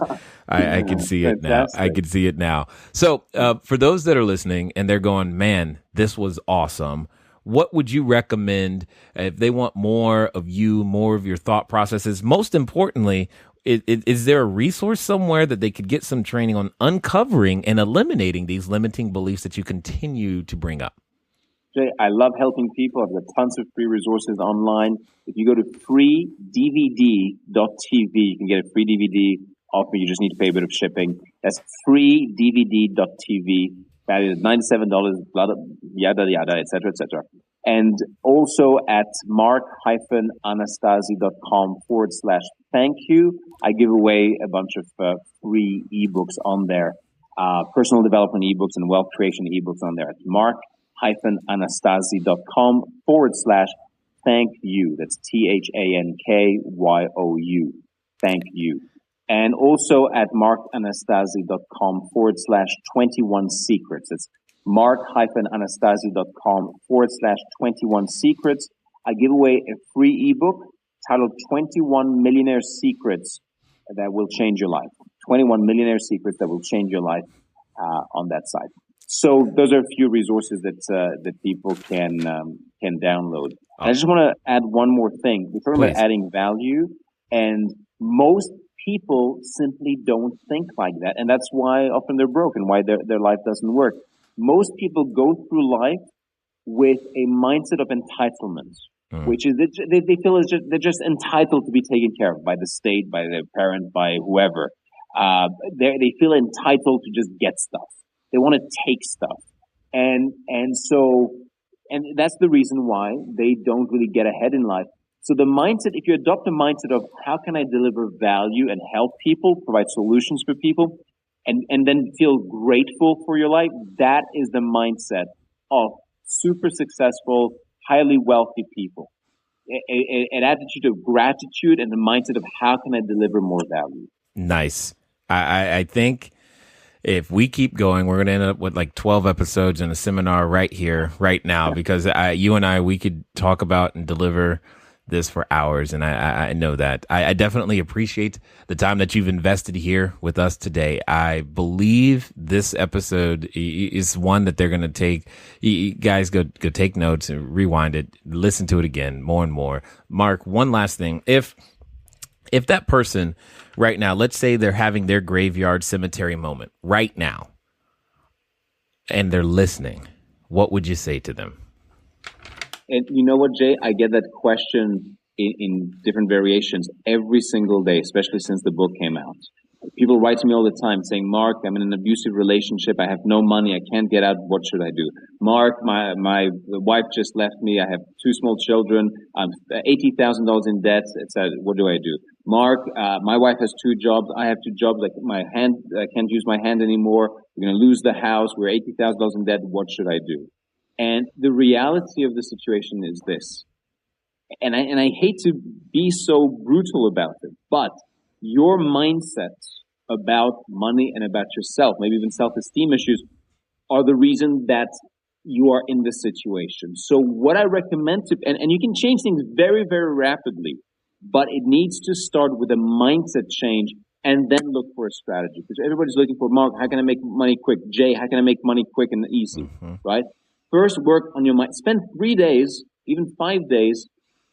I can see it now. I can see it now. So for those that are listening and they're going, man, this was awesome, what would you recommend if they want more of you, more of your thought processes? Most importantly, is there a resource somewhere that they could get some training on uncovering and eliminating these limiting beliefs that you continue to bring up? Jay, I love helping people. I've got tons of free resources online. If you go to freedvd.tv, you can get a free DVD off me. You just need to pay a bit of shipping. That's freedvd.tv. Valued at $97, yada, yada, et cetera, et cetera. And also at mark-anastasi.com/thank you. I give away a bunch of free ebooks on there, personal development ebooks and wealth creation ebooks on there at mark-anastasi.com/thank you. That's THANKYOU. Thank you. And also at markanastasi.com/21 secrets. It's mark-anastasi.com/21 secrets. I give away a free ebook titled 21 Millionaire Secrets that will change your life. 21 Millionaire Secrets that will change your life on that site. So those are a few resources that people can download. And I just want to add one more thing. We're talking about adding value, and most people simply don't think like that, and that's why often they're broken, why their life doesn't work. Most people go through life with a mindset of entitlement, which is they feel they're just entitled to be taken care of by the state, by their parent, by whoever. They feel entitled to just get stuff. They want to take stuff, and that's the reason why they don't really get ahead in life. So the mindset, if you adopt a mindset of how can I deliver value and help people, provide solutions for people, and then feel grateful for your life, that is the mindset of super successful, highly wealthy people. An attitude of gratitude and the mindset of how can I deliver more value. Nice. I think if we keep going, we're going to end up with like 12 episodes in a seminar right here, right now, because you and I, we could talk about and deliver this for hours. And I know that. I definitely appreciate the time that you've invested here with us today. I believe this episode is one that they're going to take. You guys go take notes and rewind it, listen to it again more and more. Mark, one last thing. If that person right now, let's say they're having their graveyard cemetery moment right now, and they're listening, what would you say to them? And you know what, Jay? I get that question in different variations every single day, especially since the book came out. People write to me all the time saying, Mark, I'm in an abusive relationship. I have no money. I can't get out. What should I do? Mark, my wife just left me. I have 2 small children. I'm $80,000 in debt. What do I do? Mark, my wife has 2 jobs. I have 2 jobs. Like I can't use my hand anymore. We're going to lose the house. We're $80,000 in debt. What should I do? And the reality of the situation is this. And I hate to be so brutal about it, but your mindset about money and about yourself, maybe even self-esteem issues, are the reason that you are in this situation. So what I recommend and you can change things very, very rapidly, but it needs to start with a mindset change and then look for a strategy. Because everybody's looking for, Mark, how can I make money quick? Jay, how can I make money quick and easy, right? First, work on your mind. Spend 3 days, even 5 days,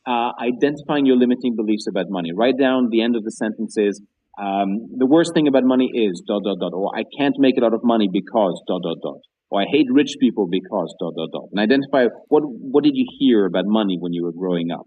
identifying your limiting beliefs about money. Write down the end of the sentences. The worst thing about money is ... or I can't make it out of money because ... or I hate rich people because ... And identify what did you hear about money when you were growing up.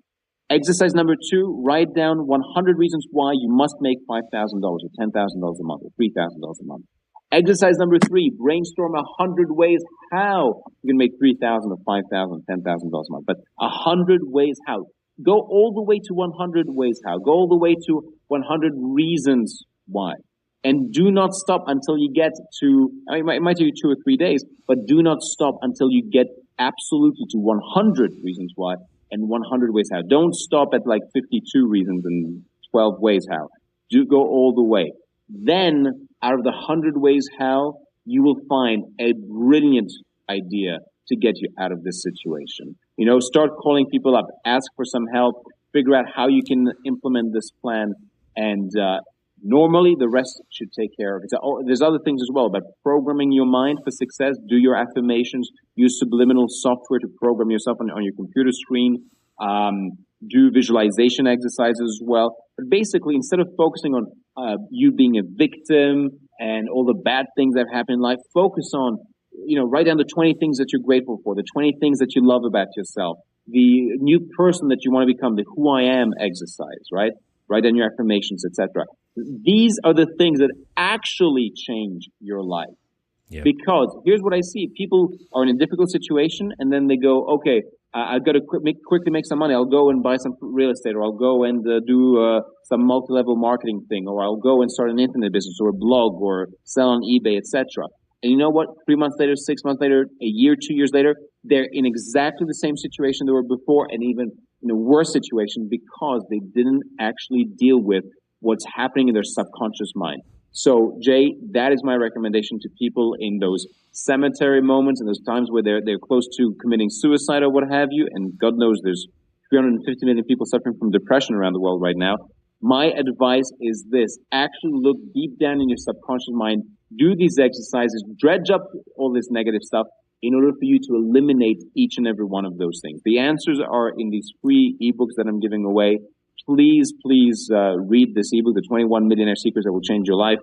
Exercise number 2, write down 100 reasons why you must make $5,000 or $10,000 a month or $3,000 a month. Exercise number 3, brainstorm 100 ways how you can make $3,000 or $5,000, $10,000 a month. But 100 ways how. Go all the way to 100 ways how. Go all the way to 100 reasons why. And do not stop until you get to, it might take you 2 or 3 days, but do not stop until you get absolutely to 100 reasons why and 100 ways how. Don't stop at like 52 reasons and 12 ways how. Do go all the way. Then, out of the 100 ways how, you will find a brilliant idea to get you out of this situation. Start calling people up, ask for some help, figure out how you can implement this plan, and normally the rest should take care of it. There's other things as well, but programming your mind for success, do your affirmations, use subliminal software to program yourself on your computer screen, do visualization exercises as well. But basically, instead of focusing on you being a victim and all the bad things that have happened in life, focus on, write down the 20 things that you're grateful for, the 20 things that you love about yourself, the new person that you want to become, the who I am exercise, right? Write down your affirmations, etc. These are the things that actually change your life. Yep. Because here's what I see. People are in a difficult situation and then they go, okay, I've got to quickly make some money. I'll go and buy some real estate, or I'll go and do some multi-level marketing thing, or I'll go and start an internet business or a blog or sell on eBay, etc. And you know what? 3 months later, 6 months later, a year, 2 years later, they're in exactly the same situation they were before, and even in a worse situation because they didn't actually deal with what's happening in their subconscious mind. So, Jay, that is my recommendation to people in those cemetery moments and those times where they're close to committing suicide or what have you. And God knows there's 350 million people suffering from depression around the world right now. My advice is this: actually look deep down in your subconscious mind, do these exercises, dredge up all this negative stuff in order for you to eliminate each and every one of those things. The answers are in these free ebooks that I'm giving away. Please read this ebook, The 21 Millionaire Secrets That Will Change Your Life.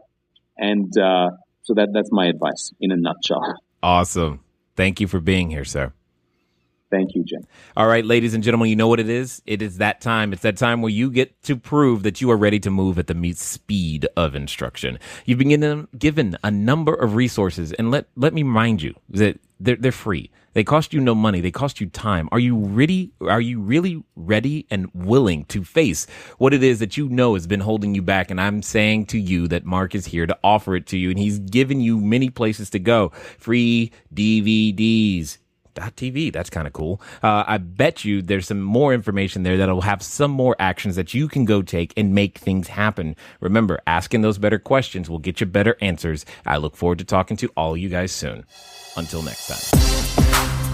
And so that's my advice in a nutshell. Awesome. Thank you for being here, sir. Thank you, Jim. All right, ladies and gentlemen, you know what it is? It is that time. It's that time where you get to prove that you are ready to move at the speed of instruction. You've been given a number of resources, and let me remind you that they're free. They cost you no money. They cost you time. Are you really ready and willing to face what it is that you know has been holding you back? And I'm saying to you that Mark is here to offer it to you, and he's given you many places to go. Free DVDs. .tv. That's kind of cool. I bet you there's some more information there that'll have some more actions that you can go take and make things happen. Remember, asking those better questions will get you better answers. I look forward to talking to all you guys soon. Until next time.